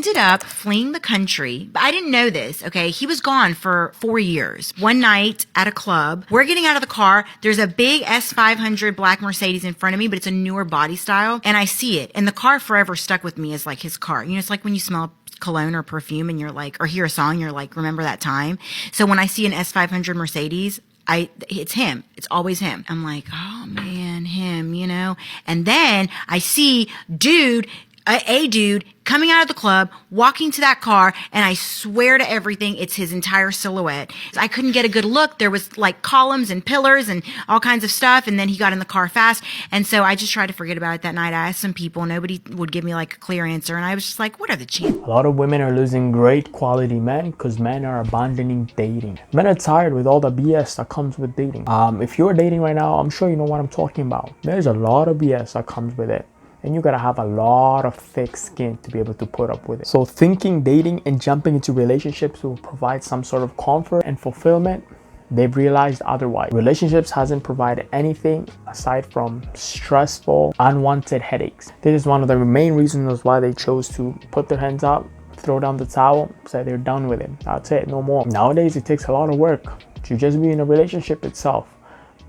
Ended up fleeing the country. But I didn't know this, okay? He was gone for 4 years. One night at a club, we're getting out of the car. There's a big S500 black Mercedes in front of me, but it's a newer body style. And I see it. And the car forever stuck with me as like his car. You know, it's like when you smell cologne or perfume and you're like, or hear a song, you're like, remember that time? So when I see an S500 Mercedes, it's him. It's always him. I'm like, oh man, him, you know? And then I see a dude coming out of the club, walking to that car, and I swear to everything, it's his entire silhouette. I couldn't get a good look. There was like columns and pillars and all kinds of stuff, and then he got in the car fast. And so I just tried to forget about it that night. I asked some people. Nobody would give me like a clear answer, and I was just like, what are the chances? A lot of women are losing great quality men because men are abandoning dating. Men are tired with all the BS that comes with dating. If you're dating right now, I'm sure you know what I'm talking about. There's a lot of BS that comes with it. And you gotta have a lot of thick skin to be able to put up with it. So thinking dating and jumping into relationships will provide some sort of comfort and fulfillment, they've realized otherwise. Relationships hasn't provided anything aside from stressful, unwanted headaches. This is one of the main reasons why they chose to put their hands up, throw down the towel, say they're done with it. That's it, no more. Nowadays, it takes a lot of work to just be in a relationship itself.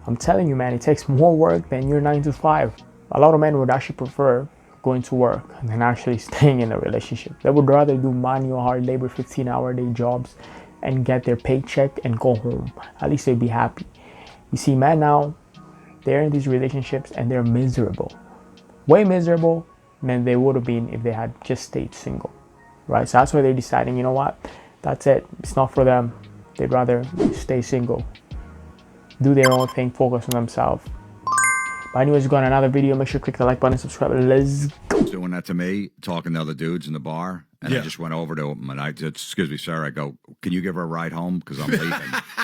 I'm telling you, man, it takes more work than your 9 to 5. A lot of men would actually prefer going to work than actually staying in a relationship. They would rather do manual hard labor, 15-hour day jobs and get their paycheck and go home. At least they'd be happy. You see, men now, they're in these relationships and they're miserable. Way miserable than they would have been if they had just stayed single, right? So that's why they're deciding, you know what? That's it. It's not for them. They'd rather stay single, do their own thing, focus on themselves. But anyways, go on another video. Make sure to click the like button and subscribe. Let's go. Doing that to me, talking to other dudes in the bar, and I just went over to him and I said, "Excuse me, sir." I go, "Can you give her a ride home? Because I'm leaving."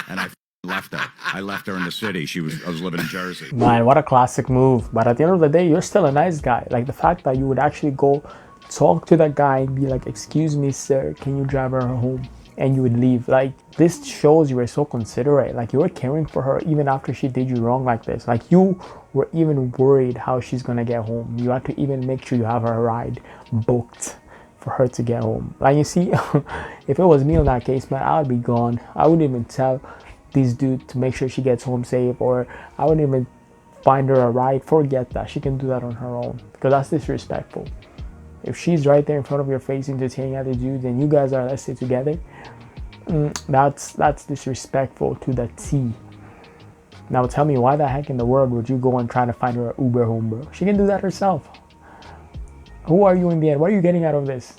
And I left her. I left her in the city. I was living in Jersey. Man, what a classic move. But at the end of the day, you're still a nice guy. Like the fact that you would actually go talk to that guy and be like, "Excuse me, sir, can you drive her home?" And you would leave. Like, this shows you were so considerate. Like, you were caring for her even after she did you wrong like this. Like, you were even worried how she's gonna get home. You had to even make sure you have her ride booked for her to get home. Like, you see, if it was me in that case, man, I would be gone. I wouldn't even tell this dude to make sure she gets home safe, or I wouldn't even find her a ride. Forget that. She can do that on her own, because that's disrespectful. If she's right there in front of your face entertaining other dudes and you guys are, let's say, together, that's disrespectful to the T. Now tell me, why the heck in the world would you go and try to find her an Uber home, bro? She can do that herself. Who are you in the end? What are you getting out of this?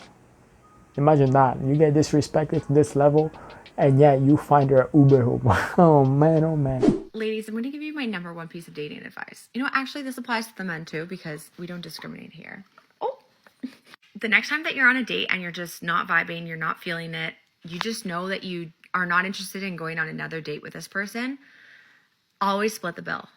Imagine that. You get disrespected to this level and yet you find her an Uber home. Oh man, oh man. Ladies, I'm going to give you my #1 piece of dating advice. You know, actually this applies to the men too, because we don't discriminate here. The next time that you're on a date and you're just not vibing, you're not feeling it, you just know that you are not interested in going on another date with this person, always split the bill.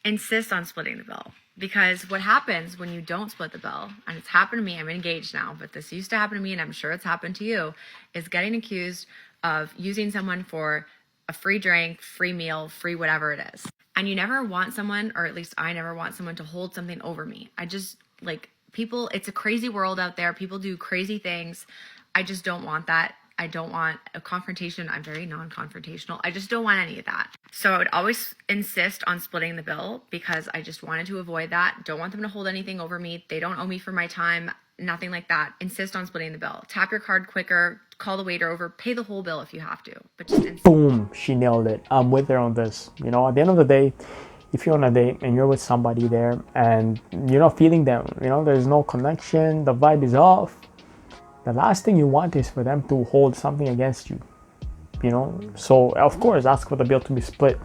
Insist on splitting the bill. Because what happens when you don't split the bill, and it's happened to me, I'm engaged now, but this used to happen to me and I'm sure it's happened to you, is getting accused of using someone for a free drink, free meal, free whatever it is. And you never want someone, or at least I never want someone to hold something over me. I just, like, people, it's a crazy world out there. People do crazy things. I just don't want that. I don't want a confrontation. I'm very non-confrontational. I just don't want any of that. So I would always insist on splitting the bill because I just wanted to avoid that. Don't want them to hold anything over me. They don't owe me for my time. Nothing like that. Insist on splitting the bill. Tap your card quicker. Call the waiter over. Pay the whole bill if you have to. But just insist. Boom. She nailed it. I'm with her on this. You know, at the end of the day, if you're on a date and you're with somebody there and you're not feeling them, you know, there's no connection, the vibe is off, the last thing you want is for them to hold something against you, you know. So of course, ask for the bill to be split.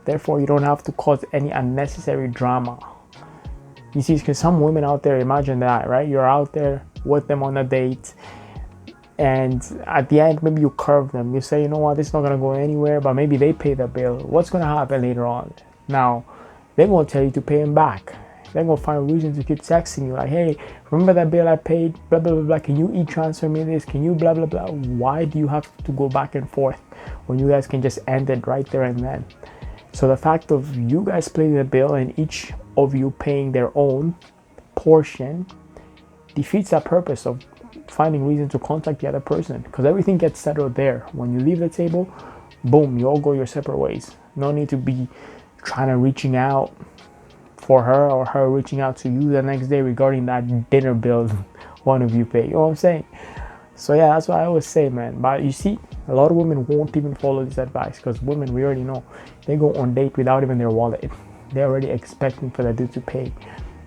Therefore, you don't have to cause any unnecessary drama. You see, because some women out there, imagine that, right? You're out there with them on a date, and at the end, maybe you curve them. You say, you know what, this is not gonna go anywhere, but maybe they pay the bill. What's gonna happen later on? Now, they're going to tell you to pay him back. They're going to find a reason to keep texting you like, hey, remember that bill I paid? Blah, blah, blah, blah. Can you e-transfer me this? Can you blah, blah, blah? Why do you have to go back and forth when you guys can just end it right there and then? So the fact of you guys splitting the bill and each of you paying their own portion defeats the purpose of finding reason to contact the other person, because everything gets settled there. When you leave the table, boom, you all go your separate ways. No need to be trying to reaching out for her or her reaching out to you the next day regarding that dinner bill one of you pay. You know what I'm saying? So yeah, that's what I always say, man. But you see, a lot of women won't even follow this advice, because women, we already know, they go on date without even their wallet. They're already expecting for the dude to pay.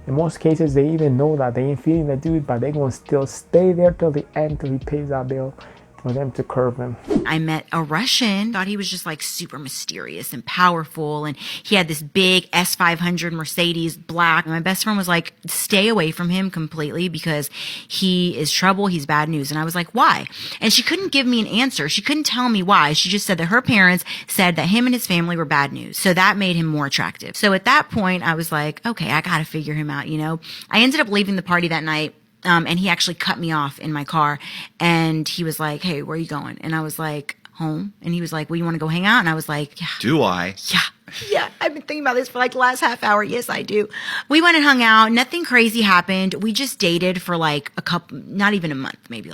In most cases, they even know that they ain't feeling the dude, but they're gonna still stay there till the end, till he pays that bill, for them to curve him. I met a Russian, thought he was just like super mysterious and powerful, and he had this big S500 Mercedes black. My best friend was like, stay away from him completely because he is trouble, he's bad news. And I was like, why? And she couldn't give me an answer. She couldn't tell me why. She just said that her parents said that him and his family were bad news. So that made him more attractive. So at that point, I was like, okay, I gotta figure him out, you know? I ended up leaving the party that night. And he actually cut me off in my car, and he was like, hey, where are you going? And I was like, home. And he was like, well, you want to go hang out? And I was like, yeah. Do I? Yeah, I've been thinking about this for like the last half hour. Yes, I do. We went and hung out. Nothing crazy happened. We just dated for like a couple, not even a month, maybe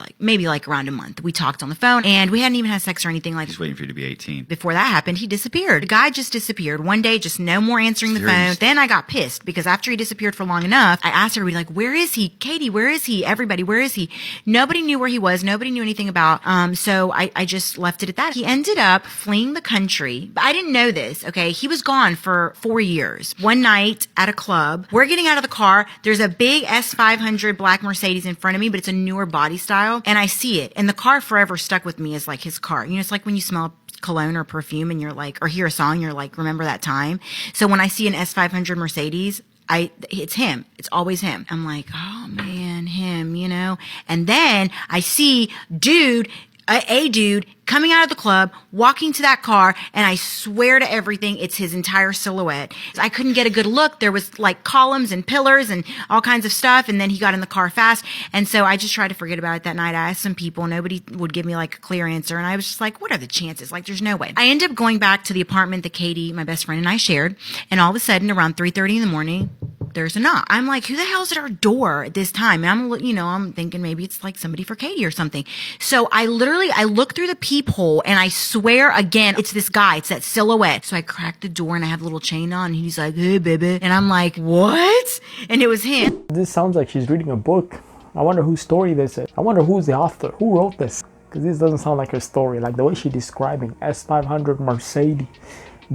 like around a month. We talked on the phone, and we hadn't even had sex or anything like. Just waiting for you to be 18. Before that happened, he disappeared. The guy just disappeared one day, just no more answering the phone. Then I got pissed because after he disappeared for long enough, I asked her to be like, where is he? Katie, where is he? Everybody, where is he? Nobody knew where he was. Nobody knew anything about. So I just left it at that. He ended up fleeing the country. But I didn't know this. Okay. He was gone for 4 years. One night at a club, we're getting out of the car. There's a big S500 black Mercedes in front of me, but it's a newer body style. And I see it. And the car forever stuck with me as like his car. You know, it's like when you smell cologne or perfume and you're like, or hear a song, you're like, remember that time? So when I see an S500 Mercedes, it's him. It's always him. I'm like, oh man, him, you know? And then I see a dude coming out of the club, walking to that car, and I swear to everything, it's his entire silhouette. I couldn't get a good look. There was like columns and pillars and all kinds of stuff, and then he got in the car fast. And so I just tried to forget about it that night. I asked some people. Nobody would give me like a clear answer, and I was just like, what are the chances? Like, there's no way. I ended up going back to the apartment that Katie, my best friend, and I shared, and all of a sudden, around 3:30 in the morning, there's a knock. I'm like, who the hell's at our door at this time? And I'm thinking maybe it's like somebody for Katie or something. So I look through the peephole, and I swear again, it's this guy. It's that silhouette. So I cracked the door, and I have a little chain on, and he's like, hey, baby. And I'm like, what? And it was him. This sounds like she's reading a book. I wonder whose story this is. I wonder who's the author. Who wrote this? Because this doesn't sound like her story. Like the way she's describing S500 Mercedes,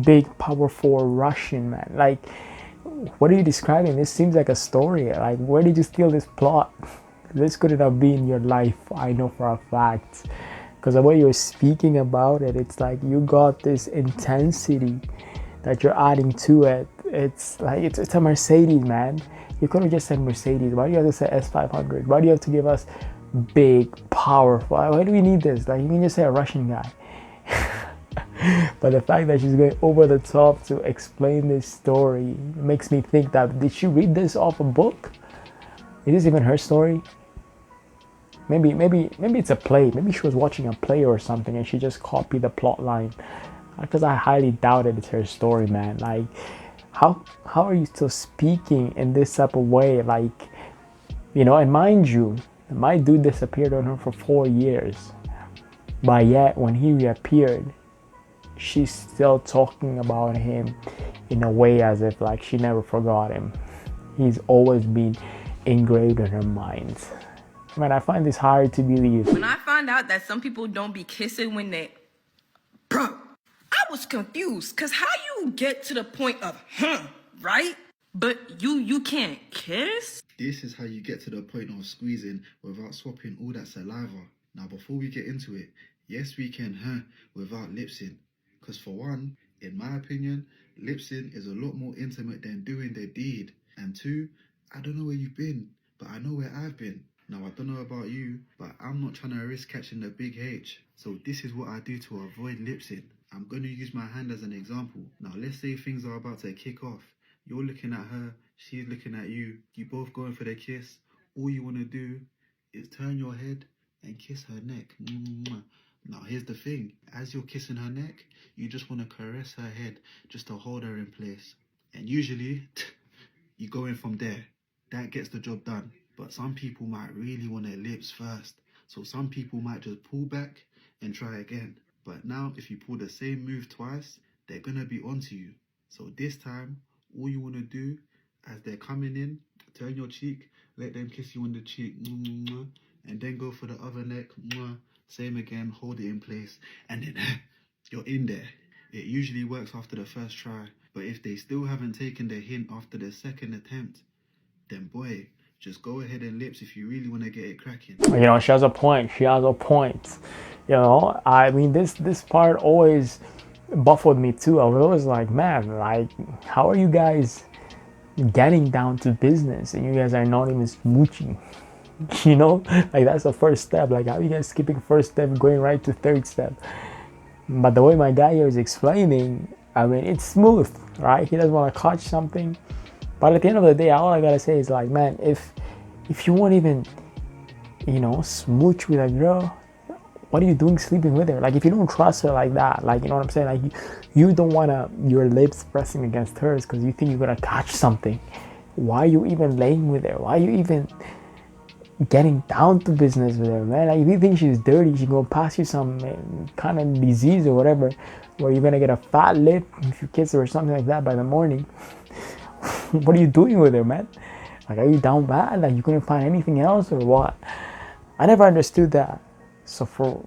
big, powerful Russian man. Like, what are you describing? This seems like a story. Like, where did you steal this plot? This couldn't have been your life, I know for a fact. Because the way you're speaking about it, it's like you got this intensity that you're adding to it. It's like, it's a Mercedes, man. You could have just said Mercedes. Why do you have to say S500? Why do you have to give us big, powerful? Why do we need this? Like, you can just say a Russian guy. But the fact that she's going over the top to explain this story makes me think that, did she read this off a book? Is this even her story? Maybe it's a play. Maybe she was watching a play or something and she just copied the plot line. Because I highly doubt it, it's her story, man. Like, how are you still speaking in this type of way? Like, you know, and mind you, my dude disappeared on her for 4 years. But yet, when he reappeared, she's still talking about him in a way as if like she never forgot him. He's always been engraved in her mind. Man, I find this hard to believe. When I find out that some people don't be kissing when they... Bro, I was confused. Because how you get to the point of, right? But you can't kiss? This is how you get to the point of squeezing without swapping all that saliva. Now, before we get into it, yes, we can, without lip-sync. Because for one, in my opinion, lip-sync is a lot more intimate than doing the deed. And two, I don't know where you've been, but I know where I've been. Now, I don't know about you, but I'm not trying to risk catching the big H. So this is what I do to avoid lip-sync. I'm going to use my hand as an example. Now, let's say things are about to kick off. You're looking at her, she's looking at you. You both going for the kiss. All you want to do is turn your head and kiss her neck. Now, here's the thing. As you're kissing her neck, you just want to caress her head just to hold her in place. And usually, you go in from there. That gets the job done. But some people might really want their lips first. So some people might just pull back and try again. But now if you pull the same move twice, they're gonna be onto you. So this time, all you wanna do as they're coming in, turn your cheek, let them kiss you on the cheek, and then go for the other neck, same again, hold it in place, and then you're in there. It usually works after the first try, but if they still haven't taken the hint after the second attempt, then boy, just go ahead and lips if you really want to get it cracking. You know, she has a point. She has a point. You know, I mean, this part always baffled me too. I was always like, man, like, how are you guys getting down to business and you guys are not even smooching? You know, like that's the first step. Like, how are you guys skipping first step, going right to third step? But the way my guy here is explaining, I mean, it's smooth, right? He doesn't want to catch something. But at the end of the day, all I gotta say is like, man, if you won't even, you know, smooch with a girl, what are you doing sleeping with her? Like, if you don't trust her like that, like, you know what I'm saying? Like, you don't want your lips pressing against hers because you think you're gonna catch something. Why are you even laying with her? Why are you even getting down to business with her, man? Like, if you think she's dirty, she's gonna pass you some kind of disease or whatever, where you're gonna get a fat lip if you kiss her or something like that by the morning. What are you doing with her, man? Like, are you down bad? Like, you couldn't find anything else or what? I never understood that. So for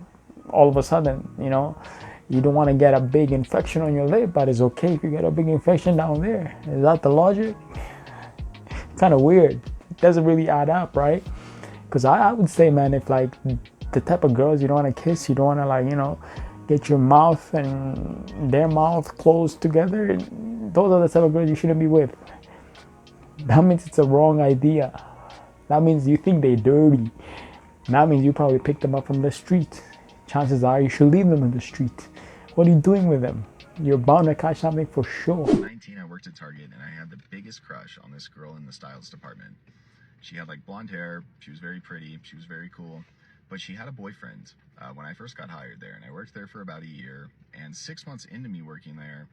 all of a sudden, you know, you don't want to get a big infection on your lip, but it's okay if you get a big infection down there. Is that the logic? Kind of weird. It doesn't really add up, right? Because I would say, man, if like the type of girls you don't want to kiss, you don't want to, like, you know, get your mouth and their mouth closed together, those are the type of girls you shouldn't be with. That means it's a wrong idea. That means you think they're dirty. That means you probably picked them up from the street. Chances are you should leave them in the street. What are you doing with them? You're bound to catch something for sure. At 19, I worked at Target and I had the biggest crush on this girl in the styles department. She had like blonde hair, she was very pretty, she was very cool, but she had a boyfriend when I first got hired there, and I worked there for about a year, and 6 months into me working there,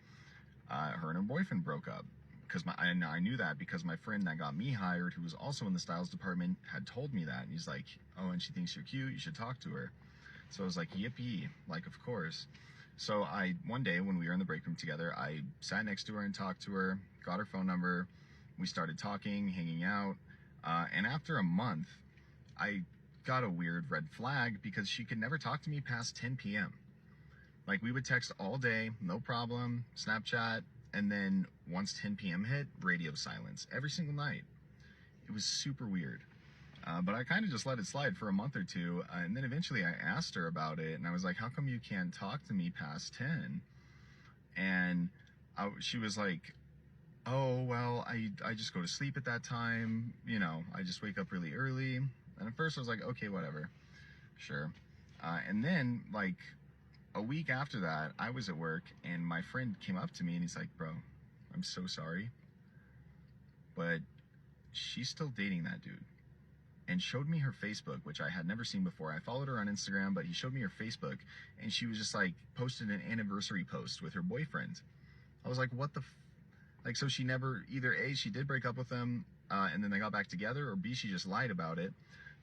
her and her boyfriend broke up. And I knew that because my friend that got me hired, who was also in the styles department, had told me that. And he's like, oh, and she thinks you're cute, you should talk to her. So I was like, yippee, like, of course. So one day when we were in the break room together, I sat next to her and talked to her, got her phone number. We started talking, hanging out. And after a month, I got a weird red flag because she could never talk to me past 10 p.m. Like, we would text all day, no problem, Snapchat. And then once 10 p.m. hit, radio silence every single night. It was super weird. But I kind of just let it slide for a month or two. And then eventually I asked her about it. And I was like, how come you can't talk to me past 10? And she was like, oh, well, I just go to sleep at that time. You know, I just wake up really early. And at first I was like, okay, whatever. Sure. And then, like, a week after that, I was at work, and my friend came up to me, and he's like, bro, I'm so sorry, but she's still dating that dude. And showed me her Facebook, which I had never seen before. I followed her on Instagram, but he showed me her Facebook, and she was just, like, posted an anniversary post with her boyfriend. I was like, what the like, so she never, either A, she did break up with him, and then they got back together, or B, she just lied about it.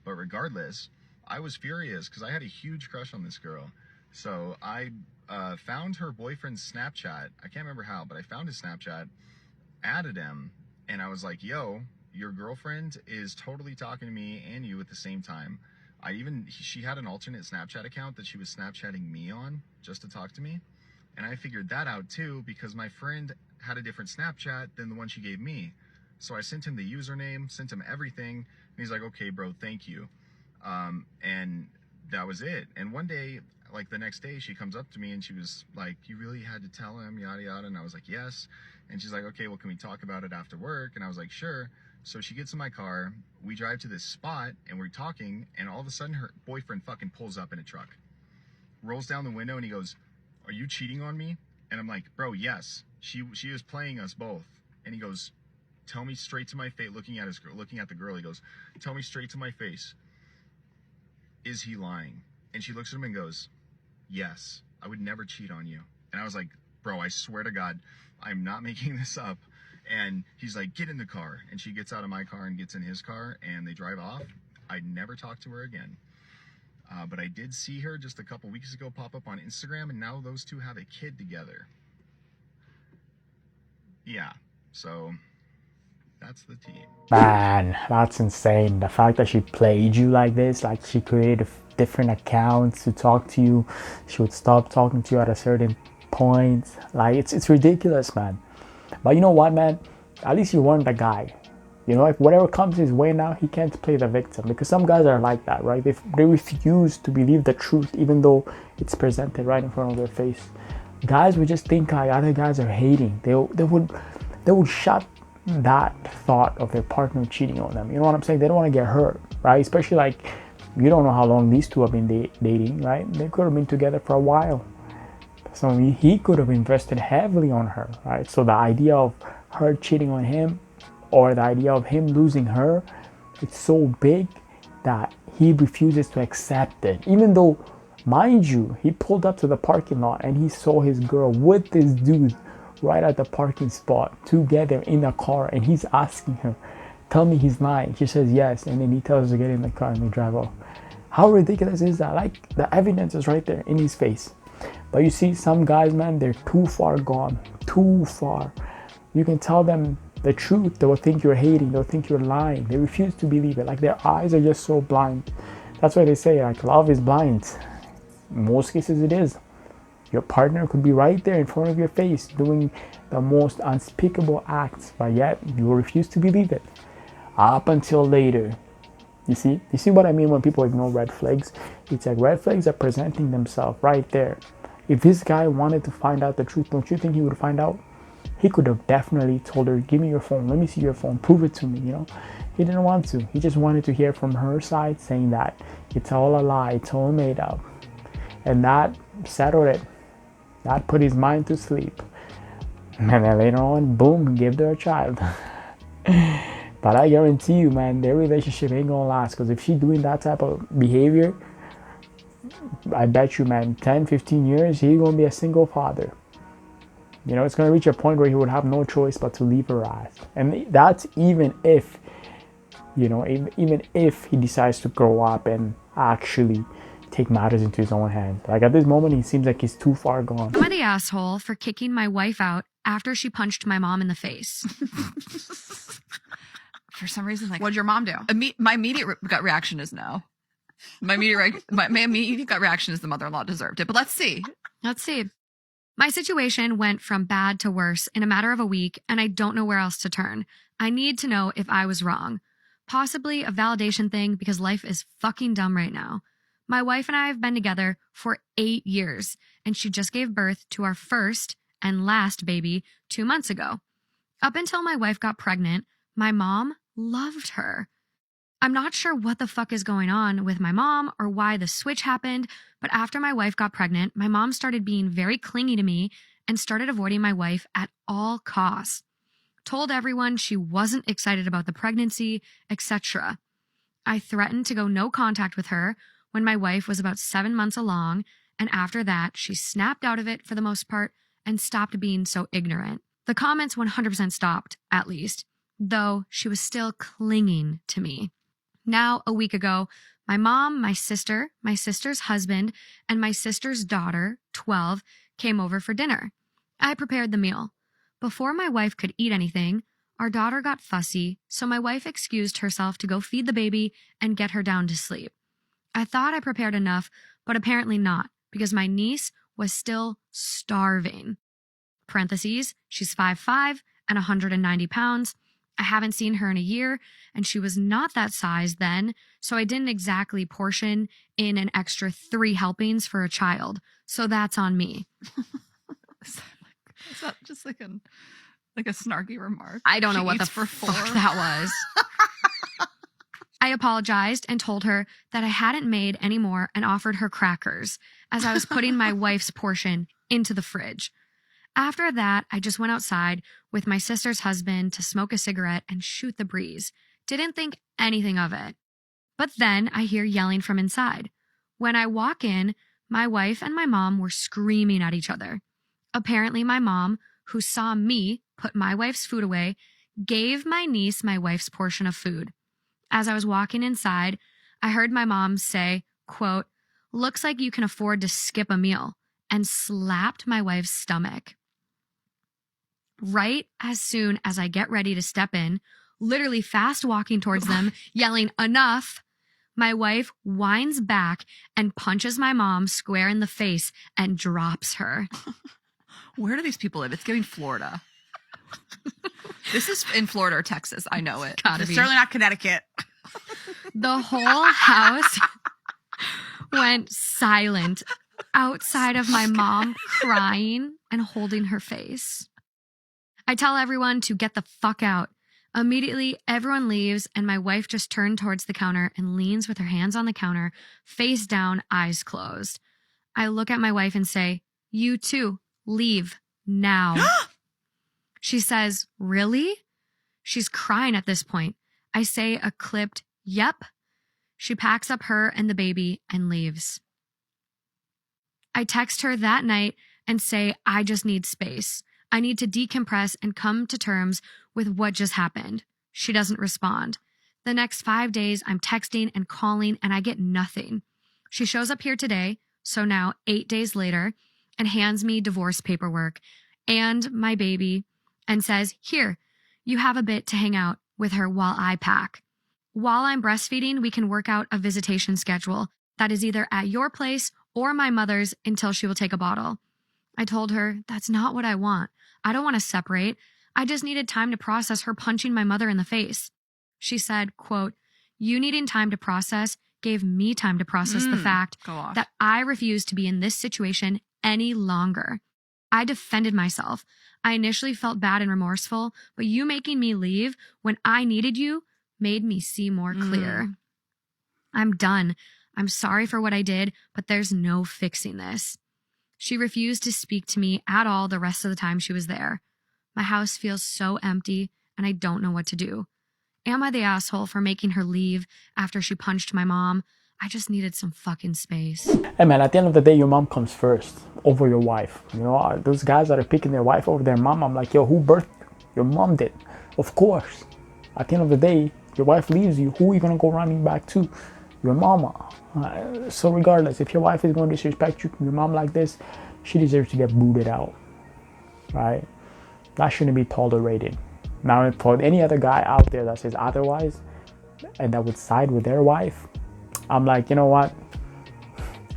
But regardless, I was furious, because I had a huge crush on this girl. So I found her boyfriend's Snapchat. I can't remember how, but I found his Snapchat, added him, and I was like, yo, your girlfriend is totally talking to me and you at the same time. She had an alternate Snapchat account that she was Snapchatting me on just to talk to me. And I figured that out too, because my friend had a different Snapchat than the one she gave me. So I sent him the username, sent him everything, and he's like, okay, bro, thank you. And that was it. And one day, like the next day, she comes up to me and she was like, you really had to tell him, yada yada. And I was like, yes. And she's like, okay, well, can we talk about it after work? And I was like, sure. So she gets in my car, we drive to this spot, and we're talking, and all of a sudden her boyfriend fucking pulls up in a truck, rolls down the window, and he goes, are you cheating on me? And I'm like, bro, yes, she is playing us both. And he goes, tell me straight to my face, looking at the girl, he goes, tell me straight to my face, is he lying? And she looks at him and goes, yes, I would never cheat on you. And I was like, bro, I swear to God, I'm not making this up. And he's like, get in the car. And she gets out of my car and gets in his car, and they drive off. I never talked to her again. But I did see her just a couple weeks ago pop up on Instagram, and now those two have a kid together. Yeah, so that's the tea. Man, that's insane. The fact that she played you like this, like she created different accounts to talk to you. She would stop talking to you at a certain point. Like it's ridiculous, man. But you know what, man? At least you weren't the guy. You know, if whatever comes his way now, he can't play the victim, because some guys are like that, right? They refuse to believe the truth even though it's presented right in front of their face. Guys would just think like other guys are hating. They would shut that thought of their partner cheating on them. You know what I'm saying? They don't want to get hurt, right? Especially like, you don't know how long these two have been dating, right? They could have been together for a while. So he could have invested heavily on her, right? So the idea of her cheating on him, or the idea of him losing her, it's so big that he refuses to accept it. Even though, mind you, he pulled up to the parking lot and he saw his girl with this dude right at the parking spot together in the car, and he's asking her, tell me he's lying. She says yes, and then he tells her to get in the car and they drive off. How ridiculous is that? Like, the evidence is right there in his face. But you see, some guys, man, they're too far gone, too far. You can tell them the truth, they will think you're hating, they'll think you're lying. They refuse to believe it. Like, their eyes are just so blind. That's why they say, like, love is blind. In most cases it is. Your partner could be right there in front of your face doing the most unspeakable acts, but yet you will refuse to believe it. Up until later. You see what I mean when people ignore red flags? It's like red flags are presenting themselves right there. If this guy wanted to find out the truth, don't you think he would find out? He could have definitely told her, give me your phone, let me see your phone, prove it to me, you know? He didn't want to. He just wanted to hear from her side saying that it's all a lie, it's all made up. And that settled it. That put his mind to sleep. And then later on, boom, gave her a child. But I guarantee you, man, their relationship ain't gonna last, because if she's doing that type of behavior, I bet you, man, 10, 15 years, he's gonna be a single father. You know, it's gonna reach a point where he would have no choice but to leave her ass. And that's even if, you know, even if he decides to grow up and actually take matters into his own hands. Like, at this moment, he seems like he's too far gone. Am I the asshole for kicking my wife out after she punched my mom in the face? For some reason, like, What'd your mom do? my immediate gut reaction is no. My immediate gut reaction is the mother-in-law deserved it. But let's see. Let's see. My situation went from bad to worse in a matter of a week, and I don't know where else to turn. I need to know if I was wrong. Possibly a validation thing, because life is fucking dumb right now. My wife and I have been together for 8 years, and she just gave birth to our first and last baby 2 months ago. Up until my wife got pregnant, my mom loved her. I'm not sure what the fuck is going on with my mom or why the switch happened, but after my wife got pregnant, my mom started being very clingy to me and started avoiding my wife at all costs. Told everyone she wasn't excited about the pregnancy, etc. I threatened to go no contact with her when my wife was about 7 months along, and after that, she snapped out of it for the most part and stopped being so ignorant. The comments 100% stopped, at least, though she was still clinging to me. Now, a week ago, my mom, my sister, my sister's husband, and my sister's daughter, 12, came over for dinner. I prepared the meal. Before my wife could eat anything, our daughter got fussy, so my wife excused herself to go feed the baby and get her down to sleep. I thought I prepared enough, but apparently not, because my niece was still starving. Parentheses, she's 5'5" and 190 pounds. I haven't seen her in a year, and she was not that size then, so I didn't exactly portion in an extra 3 helpings for a child. So that's on me. Is that just like a snarky remark? I don't know what the for fuck 4. that was. I apologized and told her that I hadn't made any more and offered her crackers as I was putting my wife's portion into the fridge. After that, I just went outside with my sister's husband to smoke a cigarette and shoot the breeze. Didn't think anything of it. But then I hear yelling from inside. When I walk in, my wife and my mom were screaming at each other. Apparently my mom, who saw me put my wife's food away, gave my niece my wife's portion of food. As I was walking inside, I heard my mom say, quote, Looks like you can afford to skip a meal, and slapped my wife's stomach. Right as soon as I get ready to step in, literally fast walking towards them, yelling, "Enough!" my wife winds back and punches my mom square in the face and drops her. Where do these people live? It's giving Florida. This is in Florida or Texas. I know it. Gotta It's be. certainly not Connecticut. The whole house went silent outside of my mom crying and holding her face. I tell everyone to get the fuck out. Immediately, everyone leaves, and my wife just turned towards the counter and leans with her hands on the counter, face down, eyes closed. I look at my wife and say, "You too, leave now." She says, "Really?" She's crying at this point. I say a clipped, "Yep." She packs up her and the baby and leaves. I text her that night and say, I just need space. I need to decompress and come to terms with what just happened. She doesn't respond. The next 5 days, I'm texting and calling, and I get nothing. She shows up here today, so now 8 days later, and hands me divorce paperwork and my baby and says, "Here, you have a bit to hang out with her while I pack. While I'm breastfeeding, we can work out a visitation schedule that is either at your place or my mother's until she will take a bottle." I told her, that's not what I want. I don't want to separate. I just needed time to process her punching my mother in the face. She said, quote, "You needing time to process gave me time to process the fact Go off. that I refused to be in this situation any longer. I defended myself. I initially felt bad and remorseful, but you making me leave when I needed you made me see more clear. I'm done. I'm sorry for what I did, but there's no fixing this." She refused to speak to me at all the rest of the time she was there. My house feels so empty, and I don't know what to do. Am I the asshole for making her leave after she punched my mom? I just needed some fucking space. Hey man, at the end of the day, your mom comes first over your wife. You know, those guys that are picking their wife over their mom, I'm like, yo, who birthed you? Your mom did. Of course. At the end of the day, your wife leaves you, who are you going to go running back to? Your mama. So regardless, if your wife is going to disrespect your mom like this, she deserves to get booted out, right? That shouldn't be tolerated. Now, for any other guy out there that says otherwise and that would side with their wife, I'm like, you know what?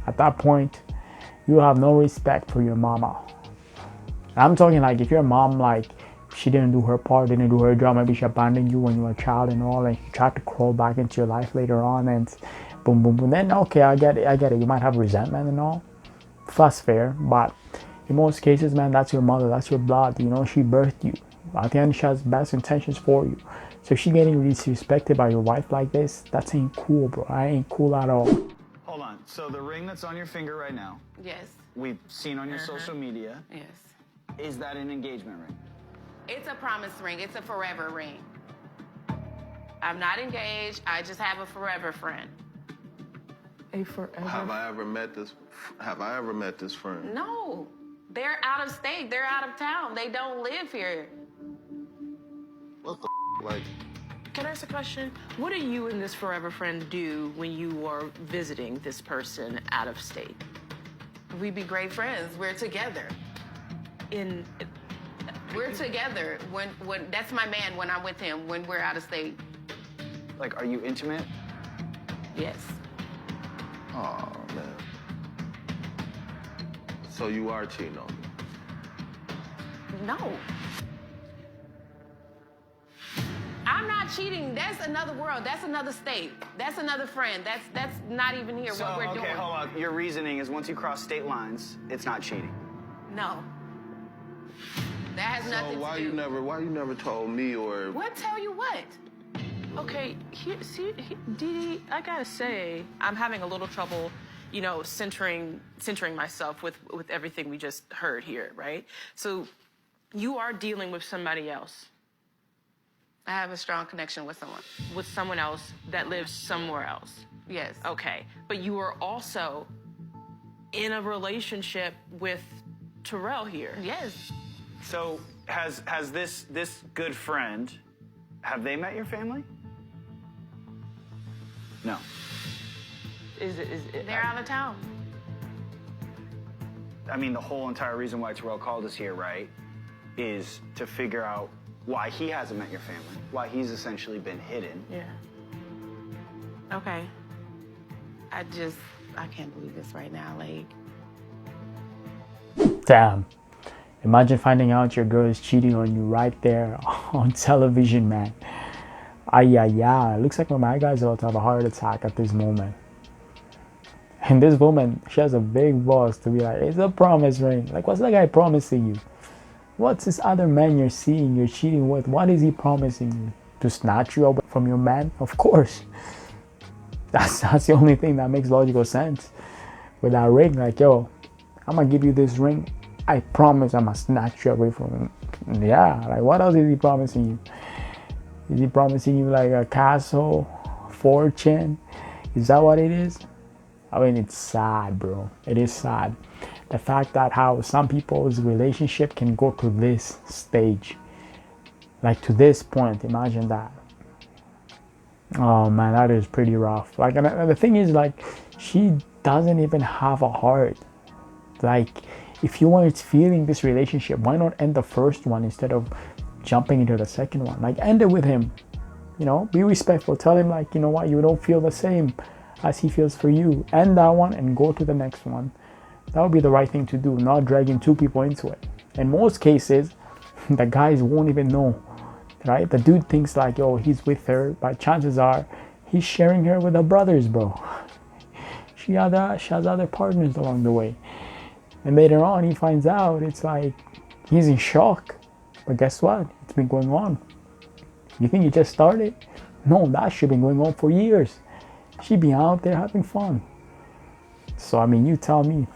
At that point, you have no respect for your mama. I'm talking like if your mom, like, she didn't do her part, didn't do her job, maybe she abandoned you when you were a child and all, and she tried to crawl back into your life later on, and boom, boom, boom. Then, okay, I get it. You might have resentment and all. That's fair, but in most cases, man, that's your mother, that's your blood, you know, she birthed you. At the end, she has best intentions for you. So if she getting disrespected by your wife like this, that ain't cool, bro. That ain't cool at all. Hold on. So the ring that's on your finger right now, Yes. we've seen on your social media. Yes. Is that an engagement ring? It's a promise ring. It's a forever ring. I'm not engaged. I just have a forever friend. A forever. Have I ever met this friend? No. They're out of state. They're out of town. They don't live here. What the like? Can I ask a question? What do you and this forever friend do when you are visiting this person out of state? We be great friends. We're together. We're together. When that's my man when I'm with him, when we're out of state. Like, are you intimate? Yes. Oh man. So you are cheating on me? No. I'm not cheating. That's another world. That's another state. That's another friend. That's not even here what we're doing. Okay, hold on. Your reasoning is once you cross state lines, it's not cheating. No. That has nothing So to do. why you never told me or? What tell you what? Okay, Dee, I gotta say, I'm having a little trouble, you know, centering myself with everything we just heard here, right? So, you are dealing with somebody else. I have a strong connection with someone. With someone else that lives somewhere else. Yes. Okay, but you are also in a relationship with Terrell here. Yes. So has this good friend, have they met your family? No. They're out of town. I mean, the whole entire reason why Terrell called us here, right, is to figure out why he hasn't met your family, why he's essentially been hidden. Yeah. Okay. I can't believe this right now. Like, Damn. Imagine finding out your girl is cheating on you right there on television, man. Ay, ay, ay. Looks like my guy's about to have a heart attack at this moment. And this woman, she has a big boss to be like, it's a promise ring. Like, what's that guy promising you? What's this other man you're seeing, you're cheating with? What is he promising you? To snatch you away from your man? Of course. That's the only thing that makes logical sense. With that ring, like, yo, I'm gonna give you this ring. I promise I'm gonna snatch you away from him. Yeah, like, what else is he promising you? Is he promising you like a castle, fortune? Is that what it is? I mean, it's sad, bro. It is sad. The fact that how some people's relationship can go to this stage. Like, to this point, imagine that. Oh man, that is pretty rough. Like, and the thing is, like, she doesn't even have a heart. Like, if you weren't feeling this relationship, why not end the first one instead of jumping into the second one? Like, end it with him. You know, be respectful. Tell him, like, you know what, you don't feel the same as he feels for you. End that one and go to the next one. That would be the right thing to do, not dragging two people into it. In most cases, the guys won't even know, right? The dude thinks like, oh, he's with her, but chances are he's sharing her with her brothers, bro. She has other partners along the way. And later on, he finds out, it's like, he's in shock. But guess what? It's been going on. You think he just started? No, that shit been going on for years. She be out there having fun. So, I mean, you tell me.